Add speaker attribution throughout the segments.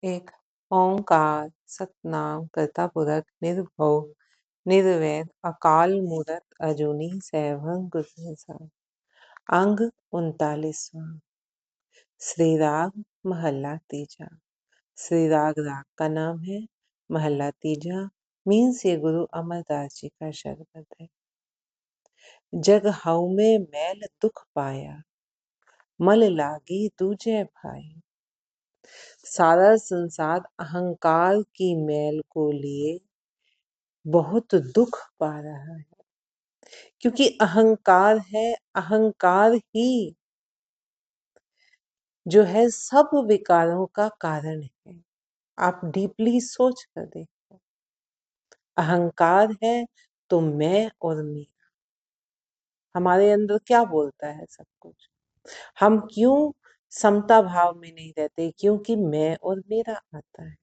Speaker 1: एक ओंकार सतनाम करता पुरख निर्भव निर्वैर अकाल मूरत अजूनी सैभं गुर प्रसाद। अंग 39वां। श्री राग महला तीजा। श्री राग का नाम है। महला तीजा मीन्स ये गुरु अमरदास जी का शरबत है। जग हऊ में मैल दुख पाया, मल लागी दूजे भाई। सारा संसार अहंकार की मैल को लिए बहुत दुख पा रहा है, क्योंकि अहंकार है। अहंकार ही जो है सब विकारों का कारण है। आप डीपली सोच कर देखो, अहंकार है तो मैं और मेरा। हमारे अंदर क्या बोलता है सब कुछ। हम क्यों समता भाव में नहीं रहते? क्योंकि मैं और मेरा आता है।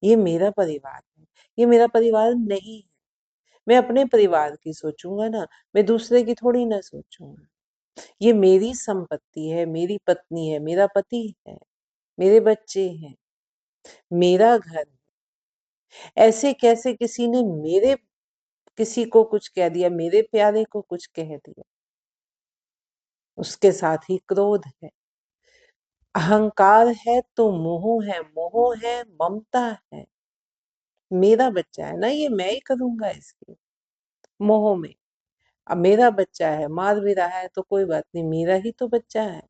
Speaker 1: ये मेरा परिवार है, ये मेरा परिवार नहीं है। मैं अपने परिवार की सोचूंगा ना, मैं दूसरे की थोड़ी ना सोचूंगा। ये मेरी संपत्ति है, मेरी पत्नी है, मेरा पति है, मेरे बच्चे हैं, मेरा घर है। ऐसे कैसे किसी ने मेरे किसी को कुछ कह दिया, मेरे प्यारे को कुछ कह दिया, उसके साथ ही क्रोध है। अहंकार है तो मोह है, मोह है ममता है। मेरा बच्चा है ना, ये मैं ही करूंगा इसकी मोह में। अब मेरा बच्चा है, मार भी रहा है तो कोई बात नहीं, मेरा ही तो बच्चा है।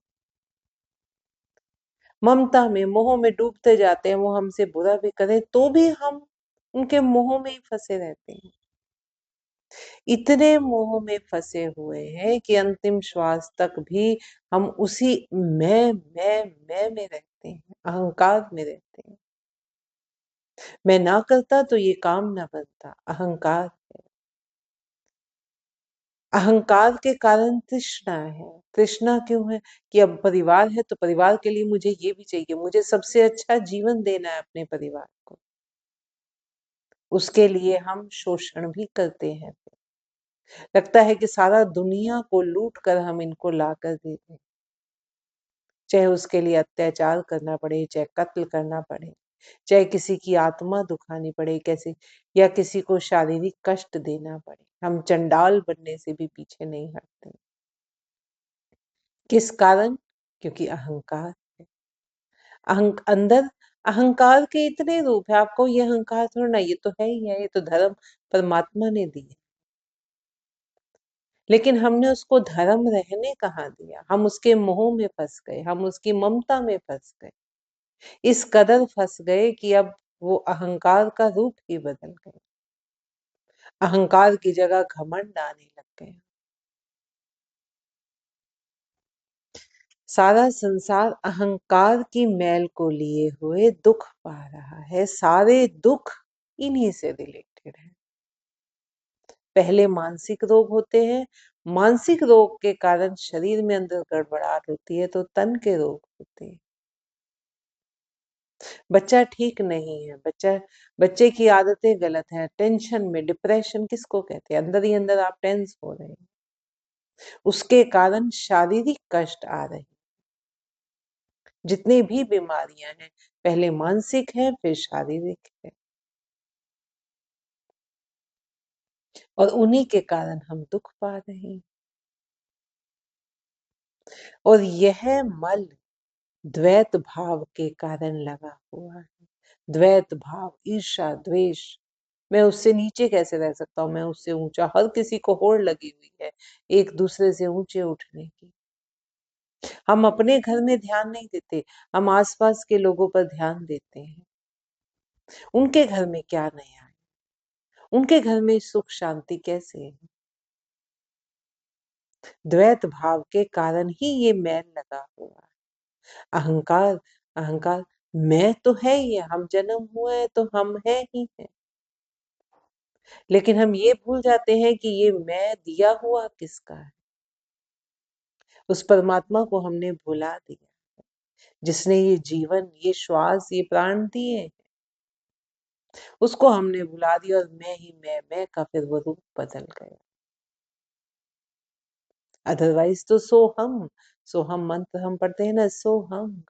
Speaker 1: ममता में मोह में डूबते जाते हैं। वो हमसे बुरा भी करे तो भी हम उनके मोह में ही फंसे रहते हैं। इतने मोह में फंसे हुए हैं कि अंतिम श्वास तक भी हम उसी मैं में रहते हैं, अहंकार में रहते हैं। मैं ना करता तो ये काम ना बनता। अहंकार है। अहंकार के कारण तृष्णा है। तृष्णा क्यों है? कि अब परिवार है तो परिवार के लिए मुझे ये भी चाहिए, मुझे सबसे अच्छा जीवन देना है अपने परिवार को। उसके लिए हम शोषण भी करते हैं। लगता है कि सारा दुनिया को लूट कर हम इनको ला कर देते हैं, चाहे उसके लिए अत्याचार करना पड़े, चाहे कत्ल करना पड़े, चाहे किसी की आत्मा दुखानी पड़े, कैसे या किसी को शारीरिक कष्ट देना पड़े, हम चंडाल बनने से भी पीछे नहीं हटते। किस कारण? क्योंकि अहंकार है। अंदर अहंकार के इतने रूप है। आपको ये अहंकार थोड़ा ना, ये तो है ही है, ये तो धर्म परमात्मा ने दिया, लेकिन हमने उसको धर्म रहने कहाँ दिया। हम उसके मोह में फंस गए, हम उसकी ममता में फंस गए, इस कदर फंस गए कि अब वो अहंकार का रूप ही बदल गए। अहंकार की जगह घमंड आने लग गए। सारा संसार अहंकार की मैल को लिए हुए दुख पा रहा है। सारे दुख इन्हीं से रिलेटेड है। पहले मानसिक रोग होते हैं, मानसिक रोग के कारण शरीर में अंदर गड़बड़ाहट होती है तो तन के रोग होते हैं। बच्चा ठीक नहीं है, बच्चे की आदतें गलत हैं। टेंशन में, डिप्रेशन किसको कहते हैं? अंदर ही अंदर आप टेंस हो रहे हैं, उसके कारण शारीरिक कष्ट आ रहे हैं। जितनी भी बीमारियां हैं, पहले मानसिक है फिर शारीरिक है, और उन्हीं के कारण हम दुख पा रहे हैं। और यह मल द्वैत भाव के कारण लगा हुआ है। द्वैत भाव, ईर्ष्या, द्वेष। मैं उससे नीचे कैसे रह सकता हूँ, मैं उससे ऊंचा। हर किसी को होड़ लगी हुई है एक दूसरे से ऊंचे उठने की। हम अपने घर में ध्यान नहीं देते, हम आसपास के लोगों पर ध्यान देते हैं। उनके घर में क्या नया है, उनके घर में सुख शांति कैसे है। द्वैत भाव के कारण ही ये मैल लगा हुआ है। अहंकार, अहंकार मैं तो है ही है, हम जन्म हुए हैं तो हम है ही है। लेकिन हम ये भूल जाते हैं कि ये मैं दिया हुआ किसका है। उस परमात्मा को हमने भुला दिया, जिसने ये जीवन, ये श्वास, ये प्राण दिए, उसको हमने भुला दिया। और मैं ही मैं का फिर वो रूप बदल गया। अदरवाइज तो सोहम, सोहम मंत्र हम पढ़ते हैं ना, सोहम।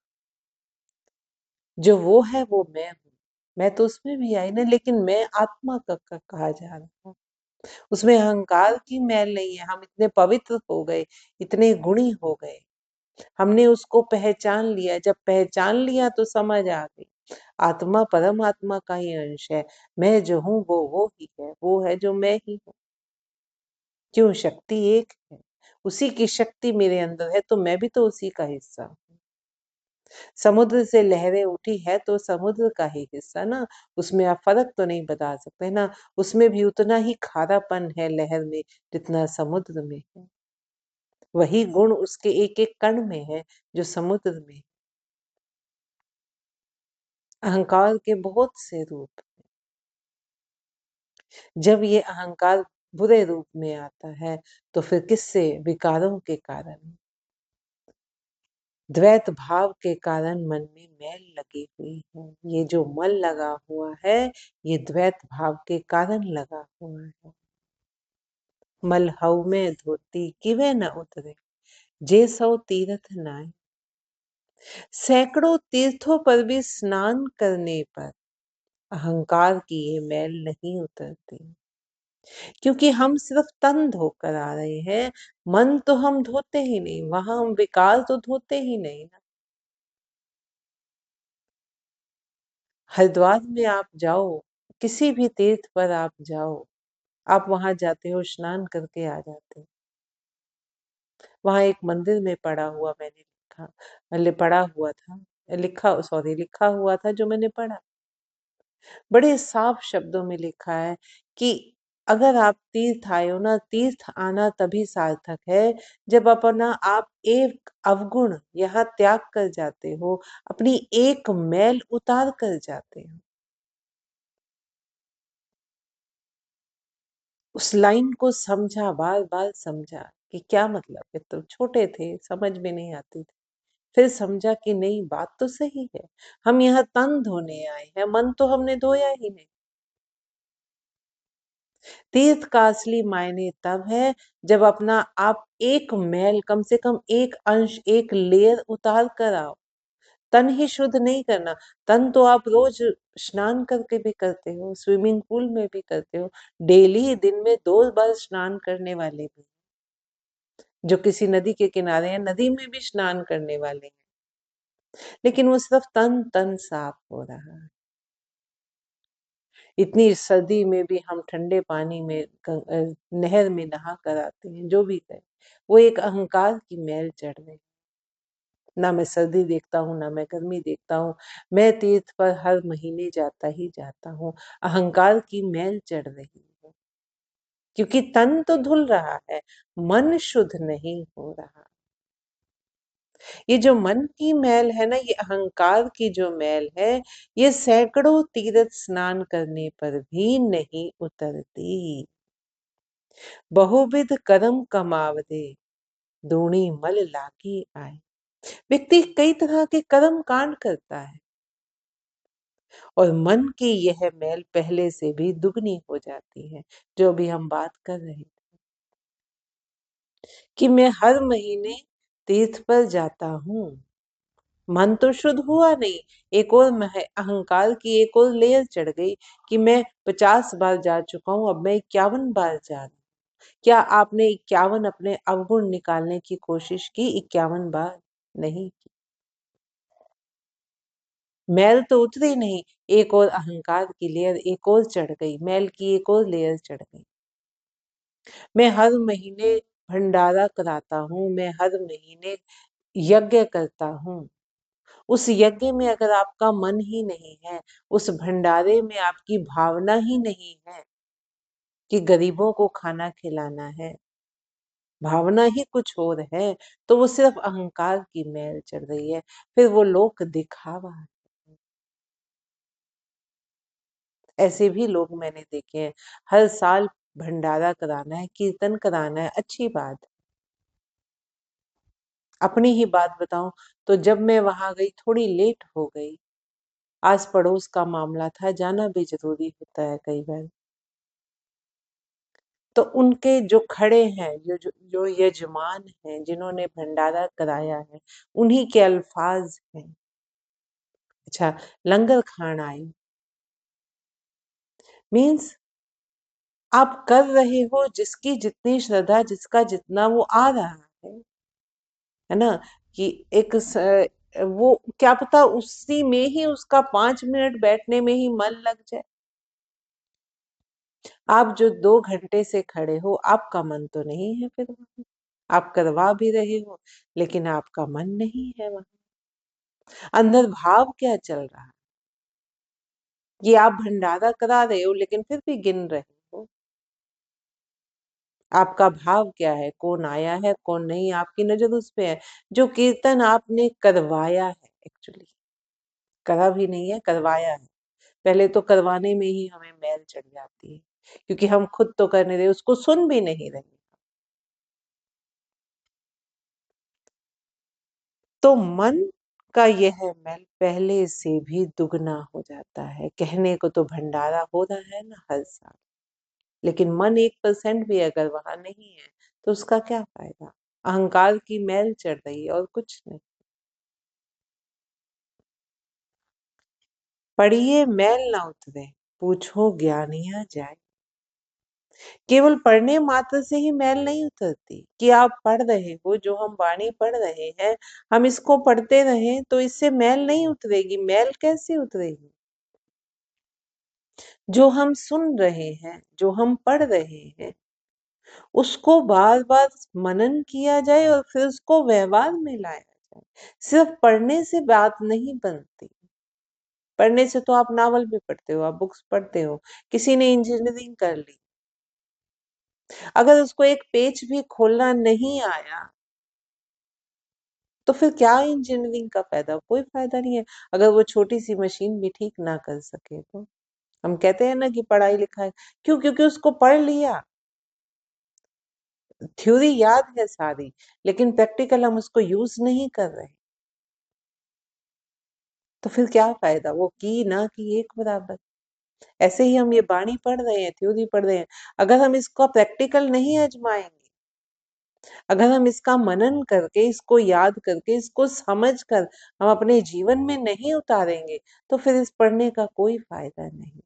Speaker 1: जो वो है वो मैं हूँ। मैं तो उसमें भी आई ना, लेकिन मैं आत्मा का कहा जा रहा है। उसमें अहंकार की मैल नहीं है। हम इतने पवित्र हो गए, इतने गुणी हो गए, हमने उसको पहचान लिया। जब पहचान लिया तो समझ आ गई, आत्मा परमात्मा का ही अंश है। मैं जो हूँ वो ही है, वो है जो मैं ही हूँ। क्यों? शक्ति एक है, उसी की शक्ति मेरे अंदर है, तो मैं भी तो उसी का हिस्सा हूँ। समुद्र से लहरें उठी है तो समुद्र का ही हिस्सा ना, उसमें आप फर्क तो नहीं बता सकते ना। उसमें भी उतना ही खारापन है लहर में जितना समुद्र में है। वही गुण उसके एक एक कण में है जो समुद्र में है। अहंकार के बहुत से रूप। जब ये अहंकार बुरे रूप में आता है तो फिर किससे? विकारों के कारण, द्वैत भाव के कारण मन में मैल लगी हुई है। ये जो मल लगा हुआ है, ये द्वैत भाव के कारण लगा हुआ है। मल हऊ में धोती किवे न उतरे, जे सौ तीर्थ नाय। सैकड़ों तीर्थों पर भी स्नान करने पर अहंकार की ये मैल नहीं उतरती, क्योंकि हम सिर्फ तन धोकर आ रहे हैं। मन तो हम धोते ही नहीं, वहां हम विकार तो धोते ही नहीं ना। हरिद्वार में आप जाओ, किसी भी तीर्थ पर आप जाओ, आप वहां जाते हो, स्नान करके आ जाते हो। वहां एक मंदिर में पढ़ा हुआ मैंने लिखा, पढ़ा हुआ था, लिखा हुआ था जो मैंने पढ़ा। बड़े साफ शब्दों में लिखा है कि अगर आप तीर्थ आए हो ना, तीर्थ आना तभी सार्थक है जब अपना आप एक अवगुण यहाँ त्याग कर जाते हो, अपनी एक मैल उतार कर जाते हो। उस लाइन को समझा, बार बार समझा कि क्या मतलब है। तो छोटे थे, समझ में नहीं आती थी। फिर समझा कि नहीं, बात तो सही है। हम यहाँ तन धोने आए हैं, मन तो हमने धोया ही नहीं। तीर्थ का असली मायने तब है जब अपना आप एक मैल, कम से कम एक अंश, एक लेयर उतार कर आओ। तन ही शुद्ध नहीं करना, तन तो आप रोज स्नान करके भी करते हो, स्विमिंग पूल में भी करते हो, डेली दिन में 2 बार स्नान करने वाले भी, जो किसी नदी के किनारे हैं, नदी में भी स्नान करने वाले हैं। लेकिन वो सिर्फ तन तन साफ हो रहा है। इतनी सर्दी में भी हम ठंडे पानी में नहर में नहा कर आते हैं, जो भी करें, वो एक अहंकार की मैल चढ़ रही। ना मैं सर्दी देखता हूँ, ना मैं गर्मी देखता हूँ। मैं तीर्थ पर हर महीने जाता ही जाता हूँ। अहंकार की मैल चढ़ रही है, क्योंकि तन तो धुल रहा है, मन शुद्ध नहीं हो रहा। ये जो मन की मैल है ना, ये अहंकार की जो मैल है, ये सैकड़ों तीर्थ स्नान करने पर भी नहीं उतरती। बहुविध कर्म कमावदे, दूनी मल लागी आए। व्यक्ति कई तरह के कर्म कांड करता है और मन की यह मैल पहले से भी दुगनी हो जाती है। जो अभी हम बात कर रहे थे कि मैं हर महीने तीर्थ पर जाता हूँ, मन तो शुद्ध हुआ नहीं। एक और अहंकार की एक और लेयर चढ़ गई कि मैं 50 बार जा चुका हूँ, अब मैं 51 बार जा रहा हूँ। क्या आपने 51 अपने अवगुण निकालने की कोशिश की? 51 बार नहीं की। मैल तो उतरी नहीं, एक और अहंकार की लेयर एक और चढ़ गई, मैल की एक और लेयर चढ़ गई। मैं हर महीने भंडारा कराता हूँ, मैं हर महीने यज्ञ करता हूँ। उस यज्ञ में अगर आपका मन ही नहीं है, उस भंडारे में आपकी भावना ही नहीं है कि गरीबों को खाना खिलाना है, भावना ही कुछ और है, तो वो सिर्फ अहंकार की मैल चढ़ रही है। फिर वो लोक दिखावा है। ऐसे भी लोग मैंने देखे हैं। हर साल भंडारा कराना है, कीर्तन कराना है, अच्छी बात। अपनी ही बात बताऊं तो जब मैं वहां गई, थोड़ी लेट हो गई, आस पड़ोस का मामला था, जाना भी जरूरी होता है कई बार। तो उनके जो खड़े हैं, जो यजमान हैं, जिन्होंने भंडारा कराया है, उन्हीं के अल्फाज हैं, अच्छा, लंगर खाण आयो मीन्स आप कर रहे हो जिसकी जितनी श्रद्धा, जिसका जितना वो आ रहा है ना? कि एक वो क्या पता उसी में ही उसका 5 मिनट बैठने में ही मन लग जाए। आप जो 2 घंटे से खड़े हो, आपका मन तो नहीं है फिर वहां। आप करवा भी रहे हो, लेकिन आपका मन नहीं है वहां। अंदर भाव क्या चल रहा है? ये आप भंडारा करा रहे हो, लेकिन फिर भी गिन रहे हो। आपका भाव क्या है? कौन आया है, कौन नहीं, आपकी नजर उस पे है। जो कीर्तन आपने करवाया है, एक्चुअली करा भी नहीं है, करवाया है। पहले तो करवाने में ही हमें मैल चढ़ जाती है, क्योंकि हम खुद तो कर नहीं रहे, उसको सुन भी नहीं रहे। तो मन का यह मैल पहले से भी दुगना हो जाता है। कहने को तो भंडारा हो रहा है ना हर साल, लेकिन मन 1% भी अगर वहां नहीं है, तो उसका क्या फायदा? अहंकार की मैल चढ़ रही है और कुछ नहीं। पढ़िए मैल ना उतरे, पूछो ज्ञानिया जाए। केवल पढ़ने मात्र से ही मैल नहीं उतरती। कि आप पढ़ रहे हो, जो हम वाणी पढ़ रहे हैं, हम इसको पढ़ते रहें तो इससे मैल नहीं उतरेगी। मैल कैसे उतरेगी? जो हम सुन रहे हैं, जो हम पढ़ रहे हैं, उसको बार बार मनन किया जाए और फिर उसको व्यवहार में लाया जाए। सिर्फ पढ़ने से बात नहीं बनती। पढ़ने से तो आप नावल भी पढ़ते हो, आप बुक्स पढ़ते हो। किसी ने इंजीनियरिंग कर ली, अगर उसको एक पेज भी खोलना नहीं आया, तो फिर क्या इंजीनियरिंग का फायदा? कोई फायदा नहीं है। अगर वो छोटी सी मशीन भी ठीक ना कर सके तो हम कहते हैं ना कि पढ़ाई लिखाई क्यों? क्योंकि उसको पढ़ लिया, थ्योरी याद है सारी, लेकिन प्रैक्टिकल हम उसको यूज नहीं कर रहे। तो फिर क्या फायदा? वो की ना की एक बराबर। ऐसे ही हम ये बाणी पढ़ रहे हैं, थ्योरी पढ़ रहे हैं, अगर हम इसका प्रैक्टिकल नहीं आजमाएंगे, अगर हम इसका मनन करके, इसको याद करके, इसको समझ कर हम अपने जीवन में नहीं उतारेंगे, तो फिर इस पढ़ने का कोई फायदा नहीं।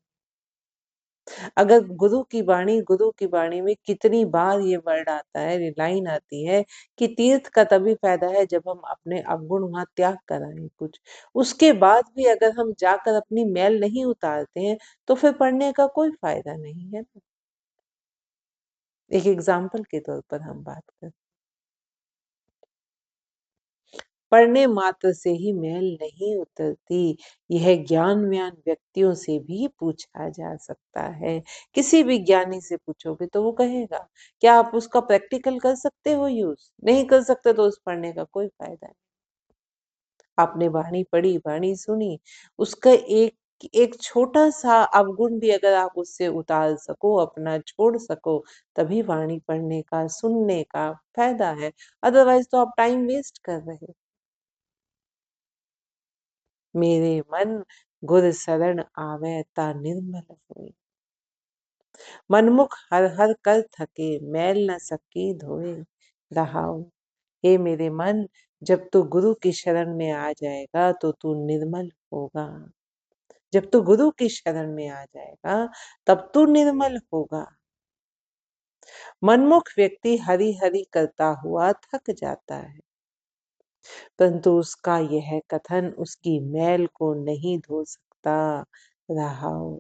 Speaker 1: अगर गुरु की वाणी में कितनी बार ये वर्ड आता है, ये लाइन आती है कि तीर्थ का तभी फायदा है जब हम अपने अवगुण वहां त्याग कराएं कुछ। उसके बाद भी अगर हम जाकर अपनी मैल नहीं उतारते हैं, तो फिर पढ़ने का कोई फायदा नहीं है ना। एक एग्जाम्पल के तौर पर हम बात करें, पढ़ने मात्र से ही मैल नहीं उतरती। यह ज्ञान व्यान व्यक्तियों से भी पूछा जा सकता है। किसी भी ज्ञानी से पूछोगे तो वो कहेगा, क्या आप उसका प्रैक्टिकल कर सकते हो यूज? नहीं कर सकते तो उस पढ़ने का कोई फायदा नहीं। आपने वाणी पढ़ी, वाणी सुनी, उसका एक एक छोटा सा अवगुण भी अगर आप उससे उतार सको, अपना छोड़ सको, तभी वाणी पढ़ने का, सुनने का फायदा है। अदरवाइज तो आप टाइम वेस्ट कर रहे हो। मेरे मन गुर शरण आवे ता निर्मल होए। मनमुख हर हर कर थके, मैल न सकी धोए रहाओ। हे मेरे मन, जब तू गुरु की शरण में आ जाएगा तो तू निर्मल होगा। जब तू गुरु की शरण में आ जाएगा, तब तू निर्मल होगा। मनमुख व्यक्ति हरि हरि करता हुआ थक जाता है, परंतु उसका यह कथन उसकी मैल को नहीं धो सकता। रहाओ।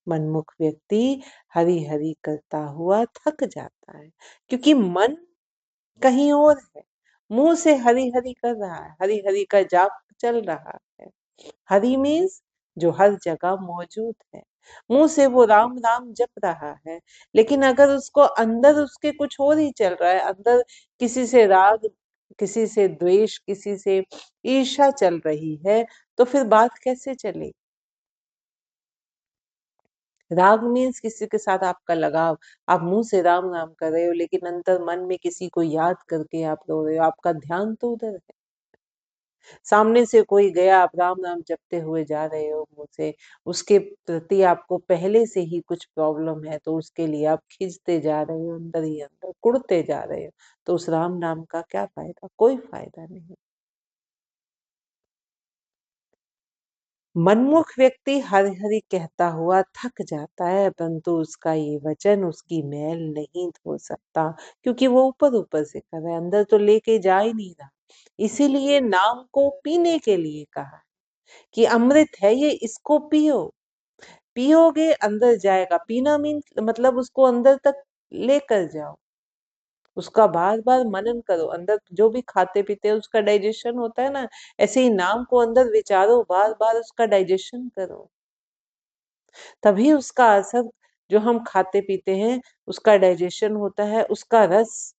Speaker 1: मनमुख व्यक्ति हरि हरि करता हुआ थक जाता है, क्योंकि मन कहीं और है। मुंह से हरि हरि कर रहा है, हरि हरि का जाप चल रहा है। हरि मीन्स जो हर जगह मौजूद है। मुंह से वो राम राम जप रहा है, लेकिन अगर उसको अंदर उसके कुछ और ही चल रहा है, अंदर किसी से राग, किसी से द्वेष, किसी से ईर्ष्या चल रही है, तो फिर बात कैसे चलेगी? राग मीन्स किसी के साथ आपका लगाव। आप मुंह से राम राम कर रहे हो, लेकिन अंतर मन में किसी को याद करके आप रो रहे हो, आपका ध्यान तो उधर है। सामने से कोई गया, आप राम राम जपते हुए जा रहे हो मुंह से, उसके प्रति आपको पहले से ही कुछ प्रॉब्लम है, तो उसके लिए आप खींचते जा रहे हो, अंदर ही अंदर कुढ़ते जा रहे हो, तो उस राम नाम का क्या फायदा? कोई फायदा नहीं। मनमुख व्यक्ति हरि हरि कहता हुआ थक जाता है, परंतु उसका ये वचन उसकी मैल नहीं धो सकता, क्योंकि वो ऊपर ऊपर से कर रहा है, अंदर तो लेके जा ही नहीं रहा। इसीलिए नाम को पीने के लिए कहा कि अमृत है ये, इसको पियो। पियोगे अंदर जाएगा। पीना मीन मतलब उसको अंदर तक लेकर जाओ, उसका बार बार मनन करो। अंदर जो भी खाते पीते हैं उसका डाइजेशन होता है ना, ऐसे ही नाम को अंदर विचारो, बार बार उसका डाइजेशन करो, तभी उसका असर, जो हम खाते पीते हैं उसका डाइजेशन होता है, उसका रस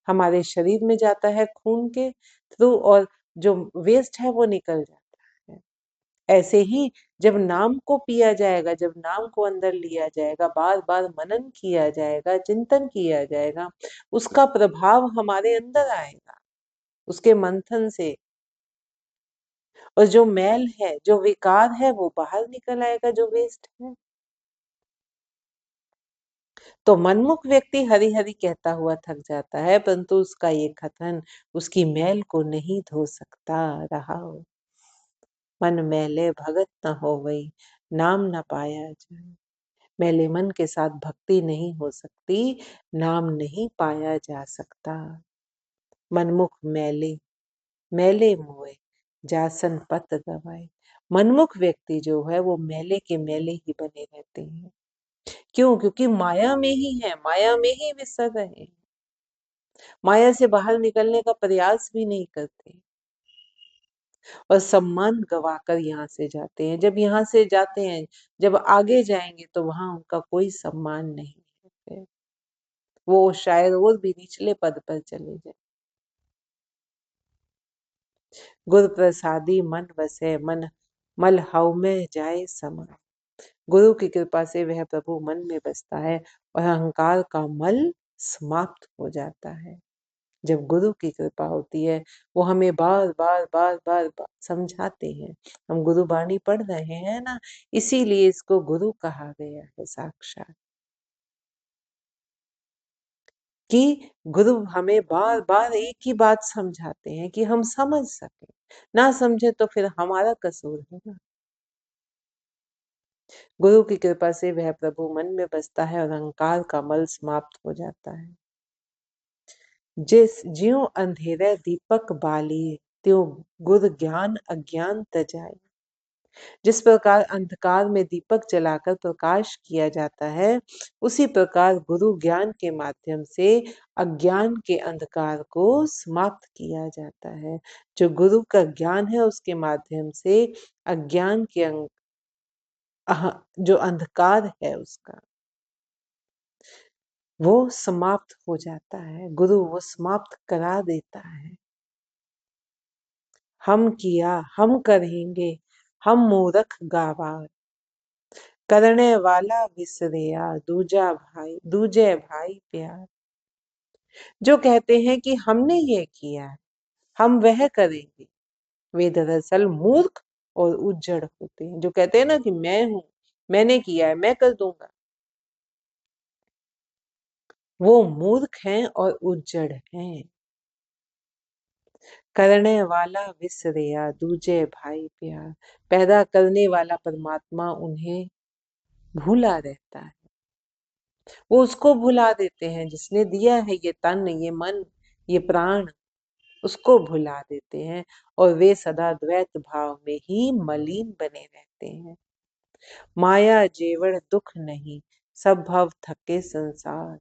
Speaker 1: हमारे शरीर में जाता है खून के थ्रू, और जो वेस्ट है वो निकल जाता है। ऐसे ही जब नाम को पिया जाएगा, जब नाम को अंदर लिया जाएगा, बार बार मनन किया जाएगा, चिंतन किया जाएगा, उसका प्रभाव हमारे अंदर आएगा उसके मंथन से, और जो मैल है, जो विकार है, वो बाहर निकल आएगा, जो वेस्ट है। तो मनमुख व्यक्ति हरि हरि कहता हुआ थक जाता है, परंतु उसका ये कथन उसकी मैल को नहीं धो सकता। रहा मन मैले भगत न होवई, नाम न पाया जाए। मैले मन के साथ भक्ति नहीं हो सकती, नाम नहीं पाया जा सकता। मनमुख मैले, मैले मोए, जासन पत गवाए। मनमुख व्यक्ति जो है वो मैले के मैले ही बने रहते हैं। क्यों? क्योंकि माया में ही है, माया में ही विसर रहे हैं, माया से बाहर निकलने का प्रयास भी नहीं करते, और सम्मान गवाकर यहाँ से जाते हैं। जब यहाँ से जाते हैं, जब आगे जाएंगे तो वहां उनका कोई सम्मान नहीं है, फिर वो शायद और भी निचले पद पर चले जाए। गुरु प्रसादी मन बसे, मन मल हव में जाए समा। गुरु की कृपा से वह प्रभु मन में बसता है और अहंकार का मल समाप्त हो जाता है। जब गुरु की कृपा होती है, वो हमें बार बार बार बार समझाते हैं। हम गुरु बाणी पढ़ रहे हैं ना, इसीलिए इसको गुरु कहा गया है साक्षात, कि गुरु हमें बार बार एक ही बात समझाते हैं कि हम समझ सके। ना समझे तो फिर हमारा कसूर है ना। गुरु की कृपा से वह प्रभु मन में बसता है और अहंकार का मल समाप्त हो जाता है। जिस ज्यों अंधेरे दीपक बाली, त्यों गुर ज्ञान अज्ञान तजाए। जिस प्रकार अंधकार में दीपक जलाकर प्रकाश किया जाता है, उसी प्रकार गुरु ज्ञान के माध्यम से अज्ञान के अंधकार को समाप्त किया जाता है। जो गुरु का ज्ञान है उसके माध्यम से अज्ञान के जो अंधकार है उसका, वो समाप्त हो जाता है। गुरु वो समाप्त करा देता है। हम किया हम करेंगे, हम मूरख गावार, करने वाला विसरिया, दूजे भाई प्यार। जो कहते हैं कि हमने ये किया है, हम वह करेंगे, वे दरअसल मूर्ख और उज्जड़ होते हैं। जो कहते हैं ना कि मैं हूं, मैंने किया है, मैं कर दूंगा, वो मूर्ख हैं और उज्जड़ हैं। करने वाला विसरिया, दूजे भाई प्यार। पैदा करने वाला परमात्मा उन्हें भूला रहता है, वो उसको भुला देते हैं जिसने दिया है ये तन, ये मन, ये प्राण, उसको भुला देते हैं, और वे सदा द्वैत भाव में ही मलिन बने रहते हैं। माया जेवड़ दुख नहीं, सब भव थके संसार।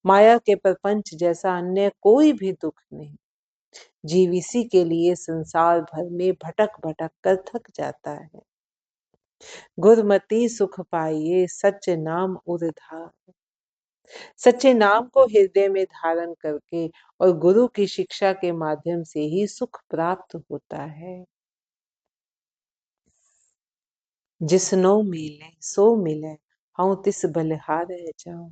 Speaker 1: माया के प्रपंच जैसा अन्य कोई भी दुख नहीं। जीव इसी के लिए संसार भर में भटक भटक कर थक जाता है। गुरमति सुख पाइए, सच नाम उधार। सच्चे नाम को हृदय में धारण करके और गुरु की शिक्षा के माध्यम से ही सुख प्राप्त होता है। जिसनो मिले सो मिले, हऊं तिस बलिहारे जाऊं।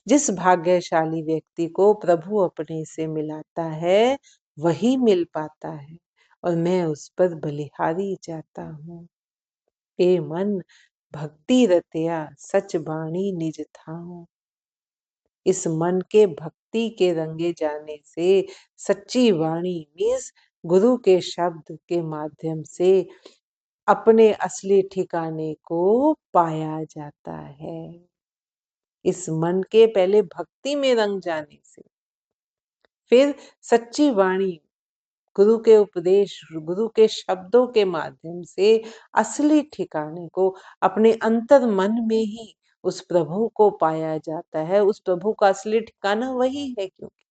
Speaker 1: जिस भाग्यशाली व्यक्ति को प्रभु अपने से मिलाता है, वही मिल पाता है, और मैं उस पर बलिहारी जाता हूँ। ए मन भक्ति रतिया, सच बाणी निज थाऊं। इस मन के भक्ति के रंगे जाने से सच्ची वाणी मीन्स गुरु के शब्द के माध्यम से अपने असली ठिकाने को पाया जाता है। इस मन के पहले भक्ति में रंग जाने से, फिर सच्ची वाणी, गुरु के उपदेश, गुरु के शब्दों के माध्यम से असली ठिकाने को अपने अंतर मन में ही उस प्रभु को पाया जाता है। उस प्रभु का असली ठिकाना वही है, क्योंकि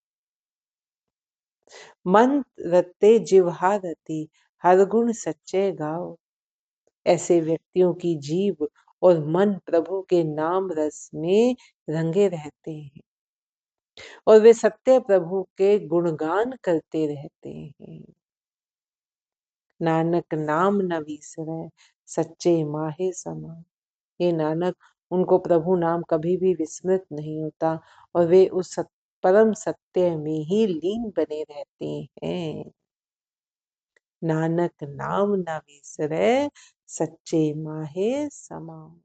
Speaker 1: मन रते जिह्वा रति, हर गुण सच्चे गाओ। ऐसे व्यक्तियों की जीव और मन प्रभु के नाम रस में रंगे रहते हैं और वे सत्य प्रभु के गुणगान करते रहते हैं। नानक नाम न विसरै, सच्चे माहे समा। हे नानक, उनको प्रभु नाम कभी भी विस्मृत नहीं होता और वे उस परम सत्य में ही लीन बने रहते हैं। नानक नाम न विसरै, सच्चे माहे समा।